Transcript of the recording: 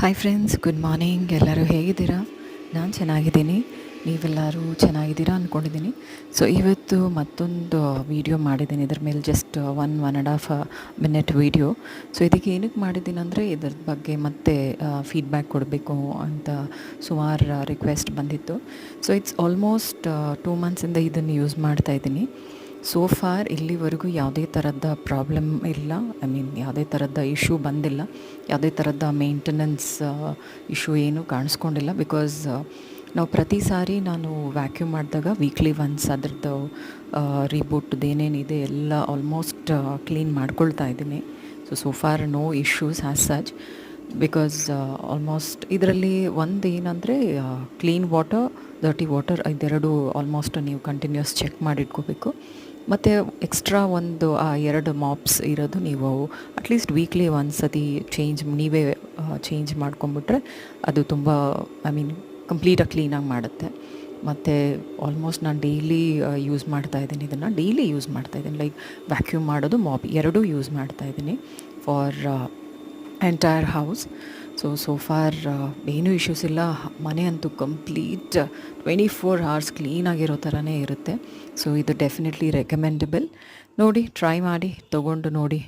Hi friends, good morning. ಎಲ್ಲರೂ ಹೇಗಿದ್ದೀರಾ? ನಾನು ಚೆನ್ನಾಗಿದ್ದೀನಿ. ನೀವೆಲ್ಲರೂ ಚೆನ್ನಾಗಿದ್ದೀರಾ ಅಂದ್ಕೊಂಡಿದ್ದೀನಿ. ಸೊ ಇವತ್ತು ಮತ್ತೊಂದು ವೀಡಿಯೋ ಮಾಡಿದ್ದೀನಿ. ಇದ್ರ ಮೇಲೆ just one and half minute video. So ಇದಕ್ಕೆ ಏನಕ್ಕೆ ಮಾಡಿದ್ದೀನಿ ಅಂದರೆ, ಇದ್ರ ಬಗ್ಗೆ ಮತ್ತೆ ಫೀಡ್ಬ್ಯಾಕ್ ಕೊಡಬೇಕು ಅಂತ ಸುಮಾರು ರಿಕ್ವೆಸ್ಟ್ ಬಂದಿತ್ತು. ಸೊ ಇಟ್ಸ್ ಆಲ್ಮೋಸ್ಟ್ 2 ಮಂತ್ಸಿಂದ ಇದನ್ನು ಯೂಸ್ ಮಾಡ್ತಾಯಿದ್ದೀನಿ. ಸೋ ಫಾರ್ ಇಲ್ಲಿವರೆಗೂ ಯಾವುದೇ ಥರದ ಪ್ರಾಬ್ಲಮ್ ಇಲ್ಲ. ಯಾವುದೇ ಥರದ ಇಶ್ಯೂ ಬಂದಿಲ್ಲ. ಯಾವುದೇ ಥರದ ಮೇಂಟೆನೆನ್ಸ್ ಇಶ್ಯೂ ಏನೂ ಕಾಣಿಸ್ಕೊಂಡಿಲ್ಲ. ಬಿಕಾಸ್ ನಾವು ಪ್ರತಿ ಸಾರಿ ನಾನು ವ್ಯಾಕ್ಯೂಮ್ ಮಾಡಿದಾಗ ವೀಕ್ಲಿ ಒನ್ಸ್ ಅದ್ರದ್ದು ರೀಬೂಟ್ದು ಏನೇನಿದೆ ಎಲ್ಲ ಆಲ್ಮೋಸ್ಟ್ ಕ್ಲೀನ್ ಮಾಡ್ಕೊಳ್ತಾ ಇದ್ದೀನಿ. So far no issues as such. Because almost ಇದರಲ್ಲಿ ಒಂದು ಏನಂದರೆ, ಕ್ಲೀನ್ ವಾಟರ್, ಡರ್ಟಿ ವಾಟರ್ ಇದೆರಡು ಆಲ್ಮೋಸ್ಟ್ ನೀವು ಕಂಟಿನ್ಯೂಸ್ ಚೆಕ್ ಮಾಡಿಟ್ಕೋಬೇಕು. ಮತ್ತು ಎಕ್ಸ್ಟ್ರಾ ಒಂದು 2 ಮಾಪ್ಸ್ ಇರೋದು ನೀವು ಅಟ್ಲೀಸ್ಟ್ ವೀಕ್ಲಿ ಒಂದು ಸತಿ ನೀವೇ ಚೇಂಜ್ ಮಾಡ್ಕೊಂಬಿಟ್ರೆ ಅದು ತುಂಬ ಕಂಪ್ಲೀಟಾಗಿ ಕ್ಲೀನಾಗಿ ಮಾಡುತ್ತೆ. ಮತ್ತು ಆಲ್ಮೋಸ್ಟ್ ನಾನು ಡೈಲಿ ಯೂಸ್ ಮಾಡ್ತಾಯಿದ್ದೀನಿ. ಡೈಲಿ ಯೂಸ್ ಮಾಡ್ತಾಯಿದ್ದೀನಿ. ಲೈಕ್ ವ್ಯಾಕ್ಯೂಮ್ ಮಾಡೋದು, ಮಾಪ್ ಎರಡೂ ಯೂಸ್ ಮಾಡ್ತಾಯಿದ್ದೀನಿ for entire house. So for ಏನೂ ಇಶ್ಯೂಸ್ ಇಲ್ಲ. ಮನೆ ಅಂತೂ ಕಂಪ್ಲೀಟ್ 24 hours ಕ್ಲೀನಾಗಿರೋ ಥರನೇ ಇರುತ್ತೆ. ಸೊ ಇದು ಡೆಫಿನೆಟ್ಲಿ ರೆಕಮೆಂಡಬಲ್. ನೋಡಿ, ಟ್ರೈ ಮಾಡಿ, ತೊಗೊಂಡು ನೋಡಿ.